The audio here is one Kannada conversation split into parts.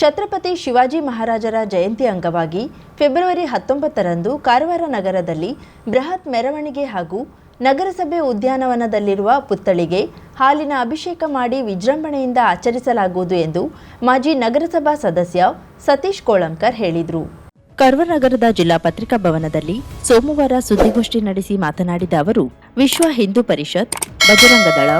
ಛತ್ರಪತಿ ಶಿವಾಜಿ ಮಹಾರಾಜರ ಜಯಂತಿ ಅಂಗವಾಗಿ ಫೆಬ್ರವರಿ 19ರಂದು ಕಾರವಾರ ನಗರದಲ್ಲಿ ಬೃಹತ್ ಮೆರವಣಿಗೆ ಹಾಗೂ ನಗರಸಭೆ ಉದ್ಯಾನವನದಲ್ಲಿರುವ ಪುತ್ಥಳಿಗೆ ಹಾಲಿನ ಅಭಿಷೇಕ ಮಾಡಿ ವಿಜೃಂಭಣೆಯಿಂದ ಆಚರಿಸಲಾಗುವುದು ಎಂದು ಮಾಜಿ ನಗರಸಭಾ ಸದಸ್ಯ ಸತೀಶ್ ಕೋಳಂಕರ್ ಹೇಳಿದರು. ಕಾರವಾರ ನಗರದ ಜಿಲ್ಲಾ ಪತ್ರಿಕಾ ಭವನದಲ್ಲಿ ಸೋಮವಾರ ಸುದ್ದಿಗೋಷ್ಠಿ ನಡೆಸಿ ಮಾತನಾಡಿದ ಅವರು, ವಿಶ್ವ ಹಿಂದೂ ಪರಿಷತ್, ಬಜರಂಗ ದಳ,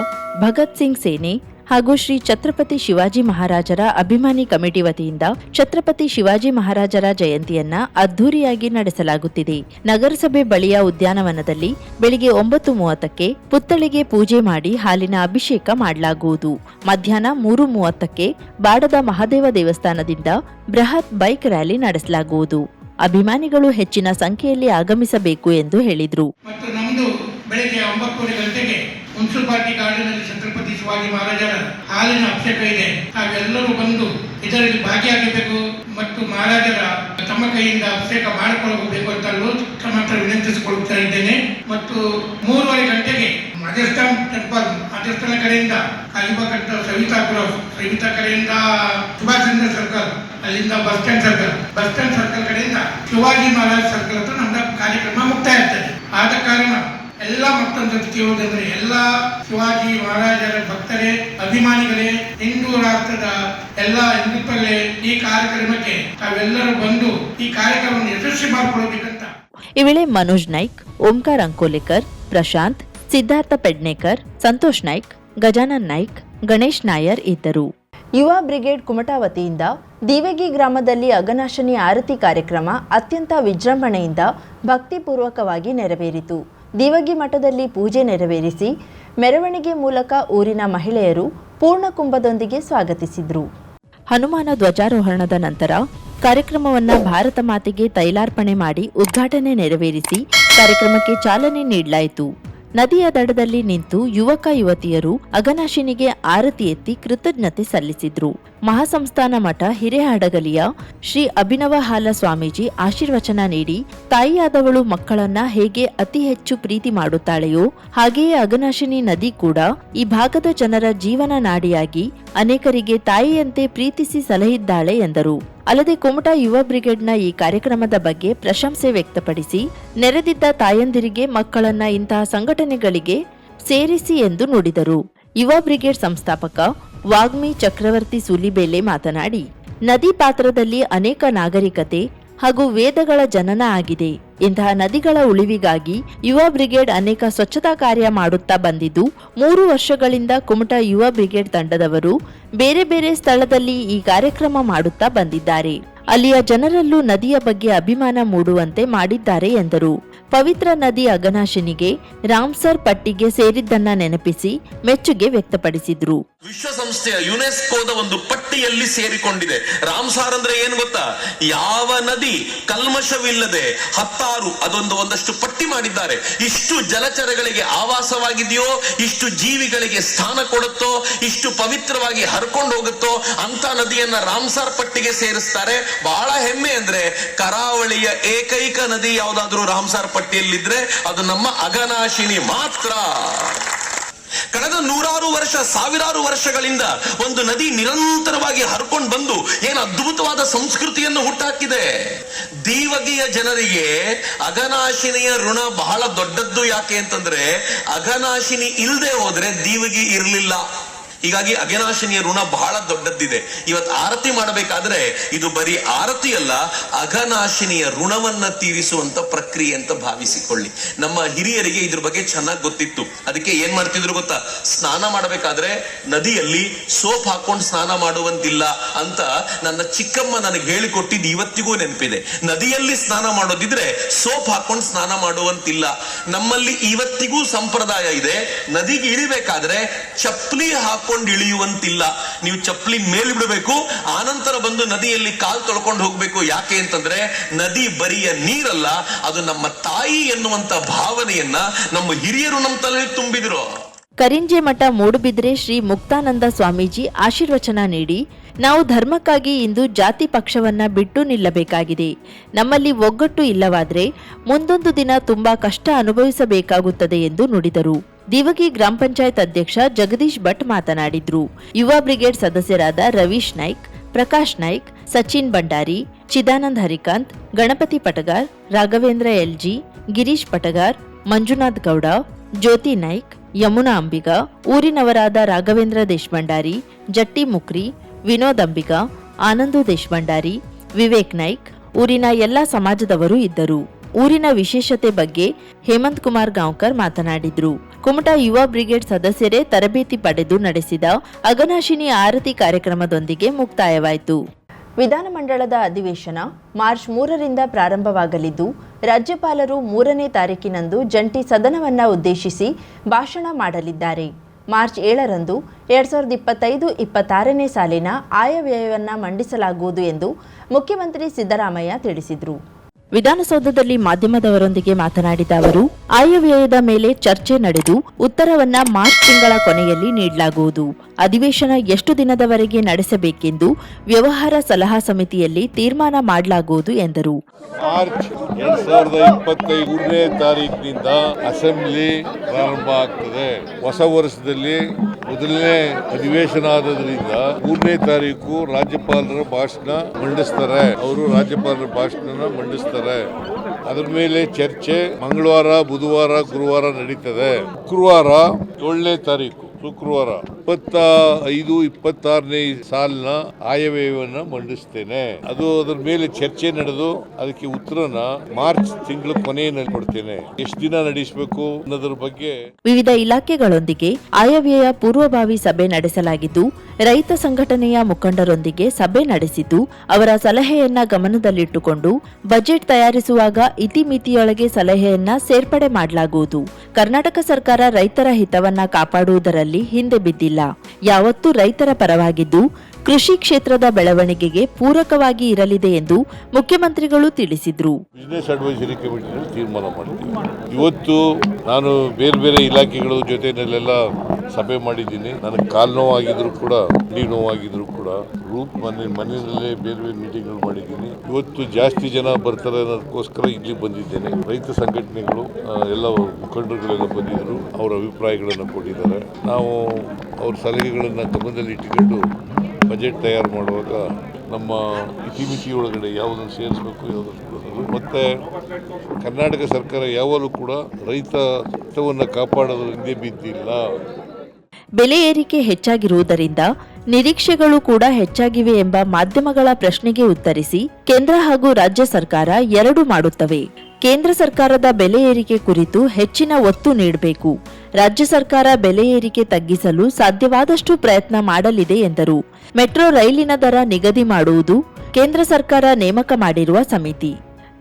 ಭಗತ್ ಸಿಂಗ್ ಸೇನೆ ಹಾಗೂ ಶ್ರೀ ಛತ್ರಪತಿ ಶಿವಾಜಿ ಮಹಾರಾಜರ ಅಭಿಮಾನಿ ಕಮಿಟಿ ವತಿಯಿಂದ ಛತ್ರಪತಿ ಶಿವಾಜಿ ಮಹಾರಾಜರ ಜಯಂತಿಯನ್ನ ಅದ್ದೂರಿಯಾಗಿ ನಡೆಸಲಾಗುತ್ತಿದೆ. ನಗರಸಭೆ ಬಳಿಯ ಉದ್ಯಾನವನದಲ್ಲಿ ಬೆಳಿಗ್ಗೆ 9:30ಕ್ಕೆ ಪುತ್ಥಳಿಗೆ ಪೂಜೆ ಮಾಡಿ ಹಾಲಿನ ಅಭಿಷೇಕ ಮಾಡಲಾಗುವುದು. ಮಧ್ಯಾಹ್ನ 3:30ಕ್ಕೆ ಬಾಡದ ಮಹಾದೇವ ದೇವಸ್ಥಾನದಿಂದ ಬೃಹತ್ ಬೈಕ್ ರ್ಯಾಲಿ ನಡೆಸಲಾಗುವುದು. ಅಭಿಮಾನಿಗಳು ಹೆಚ್ಚಿನ ಸಂಖ್ಯೆಯಲ್ಲಿ ಆಗಮಿಸಬೇಕು ಎಂದು ಹೇಳಿದರು. ಬೆಳಗ್ಗೆ 9 ಗಂಟೆಗೆ ಮುನ್ಸಿಪಾಲಿಟಿ ಗಾರ್ಡನ್ ಛತ್ರಪತಿ ಶಿವಾಜಿ ಮಹಾರಾಜರ ಹಾಲಿನ ಅಭಿಷೇಕ ಇದೆ. ತಾವೆಲ್ಲರೂ ಬಂದು ಇದರಲ್ಲಿ ಭಾಗಿಯಾಗಬೇಕು ಮತ್ತು ಮಹಾರಾಜರ ತಮ್ಮ ಕೈಯಿಂದ ಅಭಿಷೇಕ ಮಾಡಿಕೊಳ್ಳಬೇಕು ಅಂತ ಮಾತ್ರ ವಿನಂತಿಸಿಕೊಳ್ಳುತ್ತಾ ಇದ್ದೇನೆ. ಮತ್ತು 3:30 ಗಂಟೆಗೆ ರಾಜಸ್ಥಾನ್ ಟೆಂಪಲ್, ರಾಜಸ್ಥಾನ ಕಡೆಯಿಂದ ಕಾಲಿಬಾಗ್ ಸವಿತಾ ಕಡೆಯಿಂದ ಸುಭಾಷ್ ಚಂದ್ರ ಸರ್ಕಲ್, ಅಲ್ಲಿಂದ ಬಸ್ ಸ್ಟ್ಯಾಂಡ್ ಸರ್ಕಲ್ ಕಡೆಯಿಂದ ಶಿವಾಜಿ ಮಹಾರಾಜ್ ಸರ್ಕಲ್ ಹತ್ರ ನಮ್ಮ ಕಾರ್ಯಕ್ರಮ ಮುಕ್ತಾಯ ಆಗ್ತದೆ. ಆದ ಕಾರಣ ಎಲ್ಲ ಮತ್ತೊಂದು ಜೊತೆಗೆ ಹೋದಂದ್ರೆ ಎಲ್ಲ ಶಿವಾಜಿ ಮಹಾರಾಜರ ಭಕ್ತರೇ, ಅಭಿಮಾನಿಗಳೇ, ಹಿಂದೂ ರಾಷ್ಟ್ರದ ಎಲ್ಲ ಹಿಂದುತ್ವಗಳೇ ಈ ಕಾರ್ಯಕ್ರಮಕ್ಕೆ ತಾವೆಲ್ಲರೂ ಬಂದು ಈ ಕಾರ್ಯಕ್ರಮವನ್ನು ಯಶಸ್ವಿ ಮಾಡಿಕೊಳ್ಳಬೇಕಂತ. ಈ ವೇಳೆ ಮನೋಜ್ ನಾಯ್ಕ್, ಓಂಕಾರ ಅಂಕೋಲೇಕರ್, ಪ್ರಶಾಂತ್, ಸಿದ್ಧಾರ್ಥ ಪೆಡ್ನೇಕರ್, ಸಂತೋಷ್ ನಾಯ್ಕ್, ಗಜಾನನ್ ನಾಯ್ಕ್, ಗಣೇಶ್ ನಾಯರ್ ಇದ್ದರು. ಯುವ ಬ್ರಿಗೇಡ್ ಕುಮಟಾ ವತಿಯಿಂದ ದಿವೇಗಿ ಗ್ರಾಮದಲ್ಲಿ ಅಘನಾಶಿನಿ ಆರತಿ ಕಾರ್ಯಕ್ರಮ ಅತ್ಯಂತ ವಿಜೃಂಭಣೆಯಿಂದ ಭಕ್ತಿಪೂರ್ವಕವಾಗಿ ನೆರವೇರಿತು. ದಿವಗಿ ಮಠದಲ್ಲಿ ಪೂಜೆ ನೆರವೇರಿಸಿ ಮೆರವಣಿಗೆ ಮೂಲಕ ಊರಿನ ಮಹಿಳೆಯರು ಪೂರ್ಣ ಕುಂಭದೊಂದಿಗೆ ಸ್ವಾಗತಿಸಿದರು. ಹನುಮಾನ ಧ್ವಜಾರೋಹಣದ ನಂತರ ಕಾರ್ಯಕ್ರಮವನ್ನು ಭಾರತ ಮಾತೆಗೆ ತೈಲಾರ್ಪಣೆ ಮಾಡಿ ಉದ್ಘಾಟನೆ ನೆರವೇರಿಸಿ ಕಾರ್ಯಕ್ರಮಕ್ಕೆ ಚಾಲನೆ ನೀಡಲಾಯಿತು. ನದಿಯ ದಡದಲ್ಲಿ ನಿಂತು ಯುವಕ ಯುವತಿಯರು ಅಘನಾಶಿನಿಗೆ ಆರತಿ ಎತ್ತಿ ಕೃತಜ್ಞತೆ ಸಲ್ಲಿಸಿದ್ರು. ಮಹಾಸಂಸ್ಥಾನ ಮಠ ಹಿರೇಹಡಗಲಿಯ ಶ್ರೀ ಅಭಿನವ ಹಾಲ ಸ್ವಾಮೀಜಿ ಆಶೀರ್ವಚನ ನೀಡಿ, ತಾಯಿಯಾದವಳು ಮಕ್ಕಳನ್ನ ಹೇಗೆ ಅತಿ ಹೆಚ್ಚು ಪ್ರೀತಿ ಮಾಡುತ್ತಾಳೆಯೋ ಹಾಗೆಯೇ ಅಘನಾಶಿನಿ ನದಿ ಕೂಡ ಈ ಭಾಗದ ಜನರ ಜೀವನ ನಾಡಿಯಾಗಿ ಅನೇಕರಿಗೆ ತಾಯಿಯಂತೆ ಪ್ರೀತಿಸಿ ಸಲಹಿದ್ದಾಳೆ ಎಂದರು. ಅಲ್ಲದೆ ಕುಮಟಾ ಯುವ ಬ್ರಿಗೇಡ್ನ ಈ ಕಾರ್ಯಕ್ರಮದ ಬಗ್ಗೆ ಪ್ರಶಂಸೆ ವ್ಯಕ್ತಪಡಿಸಿ, ನೆರೆದಿದ್ದ ತಾಯಂದಿರಿಗೆ ಮಕ್ಕಳನ್ನ ಇಂತಹ ಸಂಘಟನೆಗಳಿಗೆ ಸೇರಿಸಿ ಎಂದು ನುಡಿದರು. ಯುವ ಬ್ರಿಗೇಡ್ ಸಂಸ್ಥಾಪಕ ವಾಗ್ಮಿ ಚಕ್ರವರ್ತಿ ಸೂಲಿಬೇಲೆ ಮಾತನಾಡಿ, ನದಿ ಪಾತ್ರದಲ್ಲಿ ಅನೇಕ ನಾಗರಿಕತೆ ಹಾಗೂ ವೇದಗಳ ಜನನ ಆಗಿದೆ. ಇಂತಹ ನದಿಗಳ ಉಳಿವಿಗಾಗಿ ಯುವ ಬ್ರಿಗೇಡ್ ಅನೇಕ ಸ್ವಚ್ಛತಾ ಕಾರ್ಯ ಮಾಡುತ್ತಾ ಬಂದಿದ್ದು, 3 ವರ್ಷಗಳಿಂದ ಕುಮಟಾ ಯುವ ಬ್ರಿಗೇಡ್ ತಂಡದವರು ಬೇರೆ ಬೇರೆ ಸ್ಥಳದಲ್ಲಿ ಈ ಕಾರ್ಯಕ್ರಮ ಮಾಡುತ್ತಾ ಬಂದಿದ್ದಾರೆ. ಅಲ್ಲಿಯ ಜನರಲ್ಲೂ ನದಿಯ ಬಗ್ಗೆ ಅಭಿಮಾನ ಮೂಡುವಂತೆ ಮಾಡಿದ್ದಾರೆ ಎಂದರು. ಪವಿತ್ರ ನದಿ ಅಘನಾಶಿನಿಗೆ ರಾಮ್ಸರ್ ಪಟ್ಟಿಗೆ ಸೇರಿದ್ದನ್ನ ನೆನಪಿಸಿ ಮೆಚ್ಚುಗೆ ವ್ಯಕ್ತಪಡಿಸಿದ್ರು. ವಿಶ್ವಸಂಸ್ಥೆಯ ಯುನೆಸ್ಕೋದ ಒಂದು ಪಟ್ಟಿಯಲ್ಲಿ ಸೇರಿಕೊಂಡಿದೆ. ರಾಮ್ಸಾರ್ ಅಂದ್ರೆ ಏನು ಗೊತ್ತಾ? ಯಾವ ನದಿ ಕಲ್ಮಶವಿಲ್ಲದೆ 16 ಒಂದಷ್ಟು ಪಟ್ಟಿ ಮಾಡಿದ್ದಾರೆ. ಇಷ್ಟು ಜಲಚರಗಳಿಗೆ ಆವಾಸವಾಗಿದೆಯೋ, ಇಷ್ಟು ಜೀವಿಗಳಿಗೆ ಸ್ಥಾನ ಕೊಡುತ್ತೋ, ಇಷ್ಟು ಪವಿತ್ರವಾಗಿ ಹರ್ಕೊಂಡು ಹೋಗುತ್ತೋ ಅಂತ ನದಿಯನ್ನ ರಾಮ್ಸಾರ್ ಪಟ್ಟಿಗೆ ಸೇರಿಸ್ತಾರೆ. ಬಹಳ ಹೆಮ್ಮೆ ಅಂದ್ರೆ ಕರಾವಳಿಯ ಏಕೈಕ ನದಿ ಯಾವುದಾದ್ರೂ ರಾಮ್ಸಾರ್ ಪಟ್ಟಿಯಲ್ಲಿದ್ರೆ ಅದು ನಮ್ಮ ಅಘನಾಶಿನಿ ಮಾತ್ರ. ಕಳೆದ 100 ವರ್ಷ, 1000 ವರ್ಷಗಳಿಂದ ಒಂದು ನದಿ ನಿರಂತರವಾಗಿ ಹರ್ಕೊಂಡು ಬಂದು ಏನು ಅದ್ಭುತವಾದ ಸಂಸ್ಕೃತಿಯನ್ನು ಹುಟ್ಟಾಕಿದೆ. ದೀವಗಿಯ ಜನರಿಗೆ ಅಘನಾಶಿನಿಯ ಋಣ ಬಹಳ ದೊಡ್ಡದ್ದು. ಯಾಕೆ ಅಂತಂದ್ರೆ ಅಘನಾಶಿನಿ ಇಲ್ಲದೆ ಹೋದ್ರೆ ದೀವಗಿ ಇರಲಿಲ್ಲ. ಹೀಗಾಗಿ ಅಘನಾಶಿನಿಯ ಋಣ ಬಹಳ ದೊಡ್ಡದ್ದಿದೆ. ಇವತ್ತು ಆರತಿ ಮಾಡಬೇಕಾದ್ರೆ ಇದು ಬರೀ ಆರತಿ ಅಲ್ಲ, ಅಘನಾಶಿನಿಯ ಋಣವನ್ನ ತೀರಿಸುವಂತ ಪ್ರಕ್ರಿಯೆ ಅಂತ ಭಾವಿಸಿಕೊಳ್ಳಿ. ನಮ್ಮ ಹಿರಿಯರಿಗೆ ಇದ್ರ ಬಗ್ಗೆ ಚೆನ್ನಾಗಿ ಗೊತ್ತಿತ್ತು. ಅದಕ್ಕೆ ಏನ್ ಮಾಡ್ತಿದ್ರು ಗೊತ್ತಾ? ಸ್ನಾನ ಮಾಡಬೇಕಾದ್ರೆ ನದಿಯಲ್ಲಿ ಸೋಪ್ ಹಾಕೊಂಡು ಸ್ನಾನ ಮಾಡುವಂತಿಲ್ಲ ಅಂತ ನನ್ನ ಚಿಕ್ಕಮ್ಮ ನನಗೆ ಹೇಳಿಕೊಟ್ಟಿದ್ದು ಇವತ್ತಿಗೂ ನೆನಪಿದೆ. ನದಿಯಲ್ಲಿ ಸ್ನಾನ ಮಾಡೋದಿದ್ರೆ ಸೋಪ್ ಹಾಕೊಂಡು ಸ್ನಾನ ಮಾಡುವಂತಿಲ್ಲ. ನಮ್ಮಲ್ಲಿ ಇವತ್ತಿಗೂ ಸಂಪ್ರದಾಯ ಇದೆ, ನದಿಗೆ ಇಳಿಬೇಕಾದ್ರೆ ಚಪ್ಪಲಿ ಹಾಕೊಂಡು ಇಳಿಯುವಂತಿಲ್ಲ. ನೀವು ಚಪ್ಪಲಿ ಮೇಲ್ ಬಿಡಬೇಕು, ಆನಂತರ ಬಂದು ನದಿಯಲ್ಲಿ ಕಾಲ್ ತೊಳ್ಕೊಂಡು ಹೋಗ್ಬೇಕು. ಯಾಕೆ ಅಂತಂದ್ರೆ ನದಿ ಬರಿಯ ನೀರಲ್ಲ, ಅದು ನಮ್ಮ ತಾಯಿ ಎನ್ನುವಂತ ಭಾವನೆಯನ್ನ ನಮ್ಮ ಹಿರಿಯರು ನಮ್ಮ ತಲೆಯಲ್ಲಿ ತುಂಬಿದ್ರು. ಕರಿಂಜೆ ಮಠ ಮೂಡುಬಿದ್ರೆ ಶ್ರೀ ಮುಕ್ತಾನಂದ ಸ್ವಾಮೀಜಿ ಆಶೀರ್ವಚನ ನೀಡಿ, ನಾವು ಧರ್ಮಕ್ಕಾಗಿ ಇಂದು ಜಾತಿ ಪಕ್ಷವನ್ನ ಬಿಟ್ಟು ನಿಲ್ಲಬೇಕಾಗಿದೆ. ನಮ್ಮಲ್ಲಿ ಒಗ್ಗಟ್ಟು ಇಲ್ಲವಾದ್ರೆ ಮುಂದೊಂದು ದಿನ ತುಂಬಾ ಕಷ್ಟ ಅನುಭವಿಸಬೇಕಾಗುತ್ತದೆ ಎಂದು ನುಡಿದರು. ದಿವಗಿ ಗ್ರಾಮ ಪಂಚಾಯತ್ ಅಧ್ಯಕ್ಷ ಜಗದೀಶ್ ಭಟ್ ಮಾತನಾಡಿದ್ರು. ಯುವ ಬ್ರಿಗೇಡ್ ಸದಸ್ಯರಾದ ರವೀಶ್ ನಾಯ್ಕ್, ಪ್ರಕಾಶ್ ನಾಯ್ಕ್, ಸಚಿನ್ ಬಂಡಾರಿ, ಚಿದಾನಂದ್ ಹರಿಕಾಂತ್, ಗಣಪತಿ ಪಟಗಾರ್, ರಾಘವೇಂದ್ರ ಎಲ್ಜಿ, ಗಿರೀಶ್ ಪಟಗಾರ್, ಮಂಜುನಾಥ್ ಗೌಡ, ಜ್ಯೋತಿ ನಾಯ್ಕ್, ಯಮುನಾ ಅಂಬಿಗ, ಊರಿನವರಾದ ರಾಘವೇಂದ್ರ ದೇಶಭಂಡಾರಿ, ಜಟ್ಟಿ ಮುಕ್ರಿ, ವಿನೋದ್ ಅಂಬಿಗ, ಆನಂದು ದೇಶಭಂಡಾರಿ, ವಿವೇಕ್ ನಾಯ್ಕ್, ಊರಿನ ಎಲ್ಲಾ ಸಮಾಜದವರು ಇದ್ದರು. ಊರಿನ ವಿಶೇಷತೆ ಬಗ್ಗೆ ಹೇಮಂತ್ ಕುಮಾರ್ ಗಾಂವ್ಕರ್ ಮಾತನಾಡಿದ್ರು. ಕುಮಟಾ ಯುವ ಬ್ರಿಗೇಡ್ ಸದಸ್ಯರೇ ತರಬೇತಿ ಪಡೆದು ನಡೆಸಿದ ಅಘನಾಶಿನಿ ಆರತಿ ಕಾರ್ಯಕ್ರಮದೊಂದಿಗೆ ಮುಕ್ತಾಯವಾಯಿತು. ವಿಧಾನಮಂಡಲದ ಅಧಿವೇಶನ ಮಾರ್ಚ್ 3ರಿಂದ ಪ್ರಾರಂಭವಾಗಲಿದ್ದು, ರಾಜ್ಯಪಾಲರು 3ನೇ ತಾರೀಕಿನಂದು ಜಂಟಿ ಸದನವನ್ನ ಉದ್ದೇಶಿಸಿ ಭಾಷಣ ಮಾಡಲಿದ್ದಾರೆ. ಮಾರ್ಚ್ 7ರಂದು 2025-26ನೇ ಸಾಲಿನ ಆಯವ್ಯಯವನ್ನು ಮಂಡಿಸಲಾಗುವುದು ಎಂದು ಮುಖ್ಯಮಂತ್ರಿ ಸಿದ್ದರಾಮಯ್ಯ ತಿಳಿಸಿದರು. ವಿಧಾನಸೌಧದಲ್ಲಿ ಮಾಧ್ಯಮದವರೊಂದಿಗೆ ಮಾತನಾಡಿದ ಅವರು, ಆಯವ್ಯಯದ ಮೇಲೆ ಚರ್ಚೆ ನಡೆದು ಉತ್ತರವನ್ನ ಮಾರ್ಚ್ ತಿಂಗಳ ಕೊನೆಯಲ್ಲಿ ನೀಡಲಾಗುವುದು. ಅಧಿವೇಶನ ಎಷ್ಟು ದಿನದವರೆಗೆ ನಡೆಸಬೇಕೆಂದು ವ್ಯವಹಾರ ಸಲಹಾ ಸಮಿತಿಯಲ್ಲಿ ತೀರ್ಮಾನ ಮಾಡಲಾಗುವುದು ಎಂದರು. ಮಾರ್ಚ್ 2025ನೇ ತಾರೀಕಿನಿಂದ ಅಸೆಂಬ್ಲಿ ಪ್ರಾರಂಭ ಆಗ್ತದೆ. ಹೊಸ ವರ್ಷದಲ್ಲಿ ಮೊದಲನೇ ಅಧಿವೇಶನ ಆದ್ರಿಂದ 3ನೇ ತಾರೀಕು ರಾಜ್ಯಪಾಲರ ಭಾಷಣ ಮಂಡಿಸ್ತಾರೆ. ಅವರು ರಾಜ್ಯಪಾಲರ ಭಾಷಣ ಮಂಡಿಸ್ತಾರೆ. ಅದರ ಮೇಲೆ ಚರ್ಚೆ ಮಂಗಳವಾರ, ಬುಧವಾರ, ಗುರುವಾರ ನಡೀತದೆ. ಶುಕ್ರವಾರ 7ನೇ ತಾರೀಕು ಶುಕ್ರವಾರ 25-26ನೇ ಸಾಲಿನ ಆಯವ್ಯಯವನ್ನು ಮಂಡಿಸ್ತೇನೆ. ಅದರ ಮೇಲೆ ಚರ್ಚೆ ನಡೆದು ಅದಕ್ಕೆ ಉತ್ತರನ ಮಾರ್ಚ್ ತಿಂಗಳ ಕೊನೆಯಲ್ಲಿ ಕೊಡ್ತೇನೆ. ಎಷ್ಟು ದಿನ ನಡೆಸಬೇಕು ಅನ್ನೋದ್ರ ಬಗ್ಗೆ ವಿವಿಧ ಇಲಾಖೆಗಳೊಂದಿಗೆ ಆಯವ್ಯಯ ಪೂರ್ವಭಾವಿ ಸಭೆ ನಡೆಸಲಾಗಿದ್ದು, ರೈತ ಸಂಘಟನೆಯ ಮುಖಂಡರೊಂದಿಗೆ ಸಭೆ ನಡೆಸಿದ್ದು, ಅವರ ಸಲಹೆಯನ್ನ ಗಮನದಲ್ಲಿಟ್ಟುಕೊಂಡು ಬಜೆಟ್ ತಯಾರಿಸುವಾಗ ಇತಿಮಿತಿಯೊಳಗೆ ಸಲಹೆಯನ್ನ ಸೇರ್ಪಡೆ ಮಾಡಲಾಗುವುದು. ಕರ್ನಾಟಕ ಸರ್ಕಾರ ರೈತರ ಹಿತವನ್ನ ಕಾಪಾಡುವುದರಲ್ಲಿ ಹಿಂದೆ ಬಿದ್ದಿಲ್ಲ. ಯಾವತ್ತೂ ರೈತರ ಪರವಾಗಿದ್ದು ಕೃಷಿ ಕ್ಷೇತ್ರದ ಬೆಳವಣಿಗೆಗೆ ಪೂರಕವಾಗಿ ಇರಲಿದೆ ಎಂದು ಮುಖ್ಯಮಂತ್ರಿಗಳು ತಿಳಿಸಿದರು. ಬಿಸಿನೆಸ್ ಅಡ್ವೈಸರಿ ಕಮಿಟಿನಲ್ಲಿ ತೀರ್ಮಾನ ಮಾಡ್ತೀವಿ. ಇವತ್ತು ನಾನು ಬೇರೆ ಬೇರೆ ಇಲಾಖೆಗಳ ಜೊತೆನೆಲ್ಲ ಸಭೆ ಮಾಡಿದ್ದೀನಿ. ನನಗೆ ಕಾಲು ನೋವಾಗಿದ್ರು ಕೂಡ, ನೋವಾಗಿದ್ರು ಕೂಡ ಮನೆಯಲ್ಲೇ ಬೇರೆ ಬೇರೆ ಮೀಟಿಂಗ್ಗಳು ಮಾಡಿದ್ದೀನಿ. ಇವತ್ತು ಜಾಸ್ತಿ ಜನ ಬರ್ತಾರೆ ಅನ್ನೋದಕ್ಕೋಸ್ಕರ ಇಲ್ಲಿ ಬಂದಿದ್ದೇನೆ. ರೈತ ಸಂಘಟನೆಗಳು ಎಲ್ಲ ಮುಖಂಡರುಗಳೆಲ್ಲ ಬಂದಿದ್ರು. ಅವರ ಅಭಿಪ್ರಾಯಗಳನ್ನು ಕೊಟ್ಟಿದ್ದಾರೆ. ನಾವು ಅವ್ರ ಸಲಹೆಗಳನ್ನು ಗಮನದಲ್ಲಿ ಇಟ್ಟುಕೊಂಡು ಬಜೆಟ್ ತಯಾರು ಮಾಡುವಾಗ ನಮ್ಮ ಇತಿಮಿತಿ ಒಳಗಡೆ ಯಾವುದನ್ನು ಸೇರಿಸಬೇಕು, ಯಾವುದನ್ನು ಮತ್ತೆ ಕರ್ನಾಟಕ ಸರ್ಕಾರ ಯಾವಾಗಲೂ ಕೂಡ ರೈತ ಹಿತವನ್ನು ಕಾಪಾಡೋದ್ರ ಹಿಂದೆ ಬಿದ್ದಿಲ್ಲ. ಬೆಲೆ ಏರಿಕೆ ಹೆಚ್ಚಾಗಿರುವುದರಿಂದ ನಿರೀಕ್ಷೆಗಳು ಕೂಡ ಹೆಚ್ಚಾಗಿವೆ ಎಂಬ ಮಾಧ್ಯಮಗಳ ಪ್ರಶ್ನೆಗೆ ಉತ್ತರಿಸಿ, ಕೇಂದ್ರ ಹಾಗೂ ರಾಜ್ಯ ಸರ್ಕಾರ ಎರಡೂ ಮಾಡುತ್ತವೆ. ಕೇಂದ್ರ ಸರ್ಕಾರದ ಬೆಲೆ ಏರಿಕೆ ಕುರಿತು ಹೆಚ್ಚಿನ ಒತ್ತು ನೀಡಬೇಕು. ರಾಜ್ಯ ಸರ್ಕಾರ ಬೆಲೆ ಏರಿಕೆ ತಗ್ಗಿಸಲು ಸಾಧ್ಯವಾದಷ್ಟು ಪ್ರಯತ್ನ ಮಾಡಲಿದೆ ಎಂದರು. ಮೆಟ್ರೋ ರೈಲಿನ ದರ ನಿಗದಿ ಮಾಡುವುದು ಕೇಂದ್ರ ಸರ್ಕಾರ ನೇಮಕ ಮಾಡಿರುವ ಸಮಿತಿ.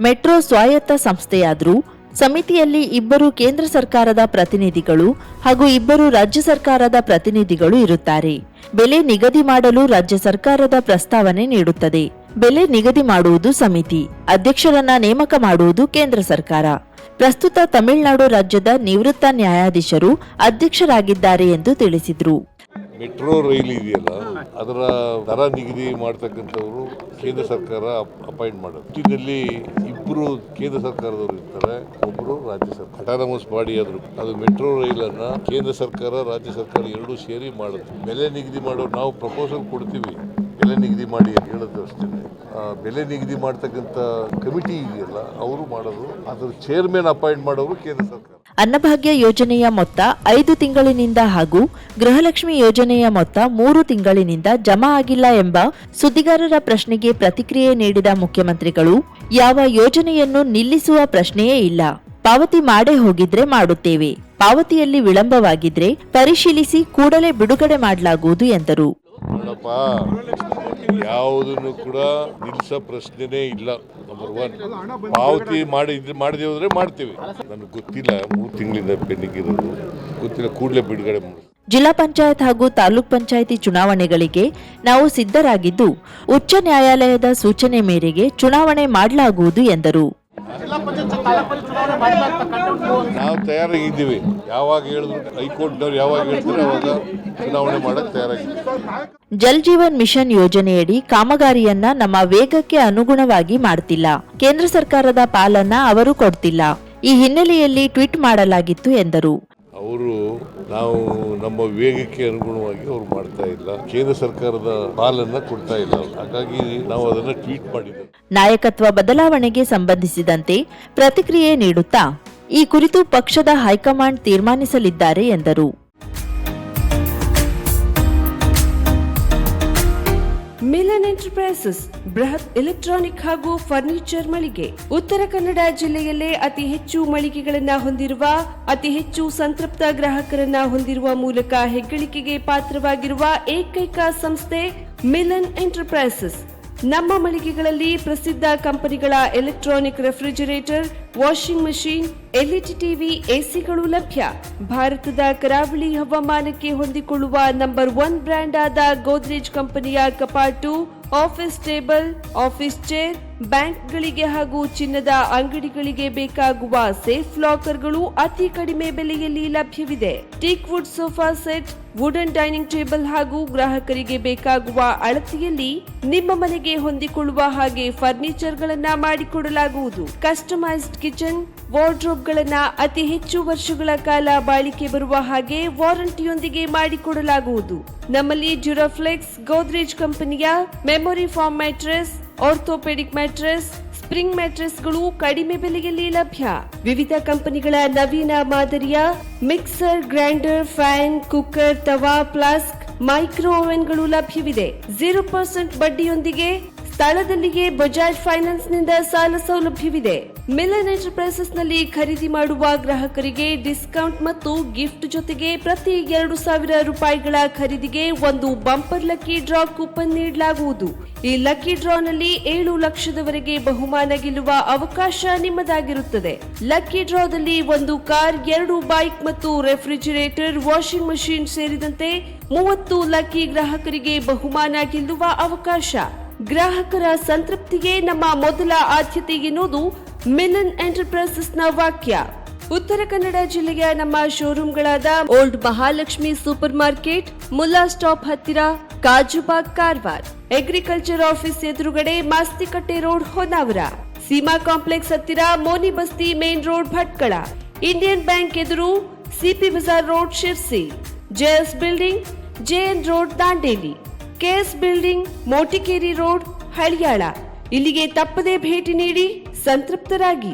ಮೆಟ್ರೋ ಸ್ವಾಯತ್ತ ಸಂಸ್ಥೆಯಾದರೂ ಸಮಿತಿಯಲ್ಲಿ 2 ಕೇಂದ್ರ ಸರ್ಕಾರದ ಪ್ರತಿನಿಧಿಗಳು ಹಾಗೂ 2 ರಾಜ್ಯ ಸರ್ಕಾರದ ಪ್ರತಿನಿಧಿಗಳು ಇರುತ್ತಾರೆ. ಬೆಲೆ ನಿಗದಿ ಮಾಡಲು ರಾಜ್ಯ ಸರ್ಕಾರದ ಪ್ರಸ್ತಾವನೆ ನೀಡುತ್ತದೆ. ಬೆಲೆ ನಿಗದಿ ಮಾಡುವುದು ಸಮಿತಿ. ಅಧ್ಯಕ್ಷರನ್ನ ನೇಮಕ ಮಾಡುವುದು ಕೇಂದ್ರ ಸರ್ಕಾರ. ಪ್ರಸ್ತುತ ತಮಿಳುನಾಡು ರಾಜ್ಯದ ನಿವೃತ್ತ ನ್ಯಾಯಾಧೀಶರು ಅಧ್ಯಕ್ಷರಾಗಿದ್ದಾರೆ ಎಂದು ತಿಳಿಸಿದರು. ಮೆಟ್ರೋ ರೈಲ್ ಇದೆಯಲ್ಲ, ಅದರ ದರ ನಿಗದಿ ಮಾಡ್ತಕ್ಕಂಥವರು ಕೇಂದ್ರ ಸರ್ಕಾರ ಅಪಾಯಿಂಟ್ ಮಾಡೋದು. ಇದರಲ್ಲಿ 2 ಕೇಂದ್ರ ಸರ್ಕಾರದವರು ಇರ್ತಾರೆ, ಒಬ್ಬರು ರಾಜ್ಯ ಸರ್ಕಾರ. ಅಟಾನಮಸ್ ಬಾಡಿ ಆದ್ರು ಅದು ಮೆಟ್ರೋ ರೈಲನ್ನು ಕೇಂದ್ರ ಸರ್ಕಾರ, ರಾಜ್ಯ ಸರ್ಕಾರ ಎರಡೂ ಸೇರಿ ಮಾಡುತ್ತೆ. ಬೆಲೆ ನಿಗದಿ ಮಾಡೋರು ನಾವು ಪ್ರಪೋಸಲ್ ಕೊಡ್ತೀವಿ, ಬೆಲೆ ನಿಗದಿ ಮಾಡಿ ಅಂತ ಹೇಳೋದು ಅಷ್ಟೇ. ಬೆಲೆ ನಿಗದಿ ಮಾಡ್ತಕ್ಕಂಥ ಕಮಿಟಿ ಇದೆಯಲ್ಲ, ಅವರು ಮಾಡೋದು, ಅದರ ಚೇರ್ಮನ್ ಅಪಾಯಿಂಟ್ ಮಾಡೋರು ಕೇಂದ್ರ ಸರ್ಕಾರ. ಅನ್ನಭಾಗ್ಯ ಯೋಜನೆಯ ಮೊತ್ತ 5 ತಿಂಗಳಿನಿಂದ ಹಾಗೂ ಗೃಹಲಕ್ಷ್ಮಿ ಯೋಜನೆಯ ಮೊತ್ತ 3 ತಿಂಗಳಿನಿಂದ ಜಮಾ ಆಗಿಲ್ಲ ಎಂಬ ಸುದ್ದಿಗಾರರ ಪ್ರಶ್ನೆಗೆ ಪ್ರತಿಕ್ರಿಯೆ ನೀಡಿದ ಮುಖ್ಯಮಂತ್ರಿಗಳು, ಯಾವ ಯೋಜನೆಯನ್ನು ನಿಲ್ಲಿಸುವ ಪ್ರಶ್ನೆಯೇ ಇಲ್ಲ. ಪಾವತಿ ಮಾಡೇ ಹೋಗಿದ್ರೆ ಮಾಡುತ್ತೇವೆ. ಪಾವತಿಯಲ್ಲಿ ವಿಳಂಬವಾಗಿದ್ರೆ ಪರಿಶೀಲಿಸಿ ಕೂಡಲೇ ಬಿಡುಗಡೆ ಮಾಡಲಾಗುವುದು ಎಂದರು. ನೋಡಪ್ಪ, ಯಾವುದನ್ನು ಕೂಡ ನಿಲ್ಲಿಸೋ ಪ್ರಶ್ನೆನೇ ಇಲ್ಲ. ನಂಬರ್ 1, ಪಾವತಿ ಮಾಡದೆ ಹೋದ್ರೆ ಮಾಡ್ತೀವಿ. ನನಗೆ ಗೊತ್ತಿಲ್ಲ, 3 ತಿಂಗಳಿಂದ ಪೆಂಡಿಂಗ್ ಇರೋದು ಗೊತ್ತಿಲ್ಲ, ಕೂಡಲೇ ಬಿಡುಗಡೆ ಮಾಡಿ. ಜಿಲ್ಲಾ ಪಂಚಾಯತ್ ಹಾಗೂ ತಾಲೂಕ್ ಪಂಚಾಯಿತಿ ಚುನಾವಣೆಗಳಿಗೆ ನಾವು ಸಿದ್ಧರಾಗಿದ್ದು, ಉಚ್ಚ ನ್ಯಾಯಾಲಯದ ಸೂಚನೆ ಮೇರೆಗೆ ಚುನಾವಣೆ ಮಾಡಲಾಗುವುದು ಎಂದರು. ನಾವು ತಯಾರಾಗಿದ್ದೀವಿ. ಯಾವಾಗ ಹೇಳಿದ್ರು ಹೈಕೋರ್ಟ್ನವ್ರು ಯಾವಾಗ ಹೇಳ್ತಾರೆ ಅವಾಗ ಚುನಾವಣೆ ಮಾಡಕ್ ತಯಾರಾಗಿದ್ದೀವಿ. ಜಲ್ ಜೀವನ್ ಮಿಷನ್ ಯೋಜನೆಯಡಿ ಕಾಮಗಾರಿಯನ್ನ ನಮ್ಮ ವೇಗಕ್ಕೆ ಅನುಗುಣವಾಗಿ ಮಾಡ್ತಿಲ್ಲ. ಕೇಂದ್ರ ಸರ್ಕಾರದ ಪಾಲನ್ನ ಅವರು ಕೊಡ್ತಿಲ್ಲ. ಈ ಹಿನ್ನೆಲೆಯಲ್ಲಿ ಟ್ವೀಟ್ ಮಾಡಲಾಗಿತ್ತು ಎಂದರು. ಅವರು ನಾವು ನಮ್ಮ ವೇಗಕ್ಕೆ ಅನುಗುಣವಾಗಿ ಅವ್ರು ಮಾಡ್ತಾ ಇಲ್ಲ, ಕೇಂದ್ರ ಸರ್ಕಾರದ ಪಾಲನ್ನ ಕೊಡ್ತಾ ಇಲ್ಲ. ಹಾಗಾಗಿ ನಾವು ಅದನ್ನ ಟ್ವೀಟ್ ಮಾಡಿದ್ದೇವೆ. ನಾಯಕತ್ವ ಬದಲಾವಣೆಗೆ ಸಂಬಂಧಿಸಿದಂತೆ ಪ್ರತಿಕ್ರಿಯೆ ನೀಡುತ್ತಾ ಈ ಕುರಿತು ಪಕ್ಷದ ಹೈಕಮಾಂಡ್ ತೀರ್ಮಾನಿಸಲಿದ್ದಾರೆ ಎಂದರು. ಮಿಲನ್ ಎಂಟರ್ಪ್ರೈಸಸ್ ಬೃಹತ್ ಎಲೆಕ್ಟ್ರಾನಿಕ್ ಹಾಗೂ ಫರ್ನಿಚರ್ ಮಳಿಗೆ. ಉತ್ತರ ಕನ್ನಡ ಜಿಲ್ಲೆಯಲ್ಲೇ ಅತಿ ಹೆಚ್ಚು ಮಳಿಗೆಗಳನ್ನ ಹೊಂದಿರುವ, ಅತಿ ಹೆಚ್ಚು ಸಂತೃಪ್ತ ಗ್ರಾಹಕರನ್ನ ಹೊಂದಿರುವ ಮೂಲಕ ಹೆಗ್ಗಳಿಕೆಗೆ ಪಾತ್ರವಾಗಿರುವ ಏಕೈಕ ಸಂಸ್ಥೆ ಮಿಲನ್ ಎಂಟರ್ಪ್ರೈಸಸ್. ನಮ್ಮ ಮಳಿಗೆಗಳಲ್ಲಿ ಪ್ರಸಿದ್ಧ ಕಂಪನಿಗಳ electronic refrigerator, washing machine, LED TV, ಎಸಿಗಳು ಲಭ್ಯ. ಭಾರತದ ಕರಾವಳಿ ಹವಾಮಾನಕ್ಕೆ ಹೊಂದಿಕೊಳ್ಳುವ ನಂಬರ್ 1 ಬ್ರ್ಯಾಂಡ್ ಆದ ಗೋದ್ರೇಜ್ ಕಂಪನಿಯ ಕಪಾಟು, ಆಫೀಸ್ ಟೇಬಲ್, ಆಫೀಸ್ ಚೇರ್, ಬ್ಯಾಂಕ್ಗಳಿಗೆ ಹಾಗೂ ಚಿನ್ನದ ಅಂಗಡಿಗಳಿಗೆ ಬೇಕಾಗುವ ಸೇಫ್ ಲಾಕರ್ಗಳು ಅತಿ ಕಡಿಮೆ ಬೆಲೆಯಲ್ಲಿ ಲಭ್ಯವಿದೆ. Teak wood sofa set, wooden dining table ಹಾಗೂ ಗ್ರಾಹಕರಿಗೆ ಬೇಕಾಗುವ ಅಳತೆಯಲ್ಲಿ ನಿಮ್ಮ ಮನೆಗೆ ಹೊಂದಿಕೊಳ್ಳುವ ಹಾಗೆ ಫರ್ನಿಚರ್ ಗಳನ್ನ ಮಾಡಿಕೊಡಲಾಗುವುದು. ಕಸ್ಟಮೈಸ್ಡ್ ಕಿಚನ್, ವಾರ್ಡ್ರೋಬ್ ಗಳನ್ನ ಅತಿ ಹೆಚ್ಚು ವರ್ಷಗಳ ಕಾಲ ಬಾಳಿಕೆ ಬರುವ ಹಾಗೆ ವಾರಂಟಿಯೊಂದಿಗೆ ಮಾಡಿಕೊಡಲಾಗುವುದು. ನಮ್ಮಲ್ಲಿ ಡ್ಯೂರಾಫ್ಲೆಕ್ಸ್, ಗೋದ್ರೇಜ್ ಕಂಪನಿಯ memory foam mattress, orthopaedic mattress, spring ಮ್ಯಾಟ್ರೆಸ್ಗಳು ಕಡಿಮೆ ಬೆಲೆಯಲ್ಲಿ ಲಭ್ಯ. ವಿವಿಧ ಕಂಪನಿಗಳ ನವೀನ ಮಾದರಿಯ ಮಿಕ್ಸರ್, ಗ್ರೈಂಡರ್, ಫ್ಯಾನ್, ಕುಕ್ಕರ್, ತವಾ, ಫ್ಲಾಸ್ಕ್, ಮೈಕ್ರೋ ಓವೆನ್ಗಳು ಲಭ್ಯವಿದೆ. 0% ಬಡ್ಡಿಯೊಂದಿಗೆ ಸ್ಥಳದಲ್ಲಿಯೇ ಬಜಾಜ್ ಫೈನಾನ್ಸ್ ನಿಂದ ಸಾಲ ಸೌಲಭ್ಯವಿದೆ. ಮಿಲನ್ ಎಂಟರ್ಪ್ರೈಸಸ್ ನಲ್ಲಿ ಖರೀದಿ ಮಾಡುವ ಗ್ರಾಹಕರಿಗೆ ಡಿಸ್ಕೌಂಟ್ ಮತ್ತು ಗಿಫ್ಟ್ ಜೊತೆಗೆ ಪ್ರತಿ 2,000 ರೂಪಾಯಿಗಳ ಖರೀದಿಗೆ ಒಂದು ಬಂಪರ್ ಲಕ್ಕಿ ಡ್ರಾ ಕೂಪನ್ ನೀಡಲಾಗುವುದು. ಈ ಲಕ್ಕಿ ಡ್ರಾ ನಲ್ಲಿ 7 ಲಕ್ಷದವರೆಗೆ ಬಹುಮಾನ ಗೆಲ್ಲುವ ಅವಕಾಶ ನಿಮ್ಮದಾಗಿರುತ್ತದೆ. ಲಕ್ಕಿ ಡ್ರಾದಲ್ಲಿ 1 ಕಾರ್, 2 ಬೈಕ್ ಮತ್ತು ರೆಫ್ರಿಜರೇಟರ್, ವಾಷಿಂಗ್ ಮಷೀನ್ ಸೇರಿದಂತೆ 30 ಲಕ್ಕಿ ಗ್ರಾಹಕರಿಗೆ ಬಹುಮಾನ ಗೆಲ್ಲುವ ಅವಕಾಶ. ಗ್ರಾಹಕರ ಸಂತೃಪ್ತಿಗೆ ನಮ್ಮ ಮೊದಲ ಆದ್ಯತೆ ಎನ್ನುವುದು ಮಿಲನ್ ಎಂಟರ್ಪ್ರೈಸಸ್ ನ ವಾಕ್ಯ. ಉತ್ತರ ಕನ್ನಡ ಜಿಲ್ಲೆಯ ನಮ್ಮ ಶೋರೂಮ್ಗಳಾದ old Mahalakshmi super market, Mulla stop ಹತ್ತಿರ, ಕಾಜುಬಾಗ್, ಕಾರವಾರ, ಅಗ್ರಿಕಲ್ಚರ್ ಆಫೀಸ್ ಎದುರುಗಡೆ, ಮಾಸ್ತಿಕಟ್ಟೆ ರೋಡ್, ಹೊನ್ನಾವರ, ಸೀಮಾ ಕಾಂಪ್ಲೆಕ್ಸ್ ಹತ್ತಿರ, ಮೋನಿ ಬಸ್ತಿ ಮೇನ್ ರೋಡ್, ಭಟ್ಕಳ, ಇಂಡಿಯನ್ ಬ್ಯಾಂಕ್ ಎದುರು, CP Bazar road, Sirsi, JS building, JN road, Dandeli, KS building, Motikeri road, Haliyal. ಇಲ್ಲಿಗೆ ತಪ್ಪದೇ ಭೇಟಿ ನೀಡಿ ಸಂತೃಪ್ತರಾಗಿ.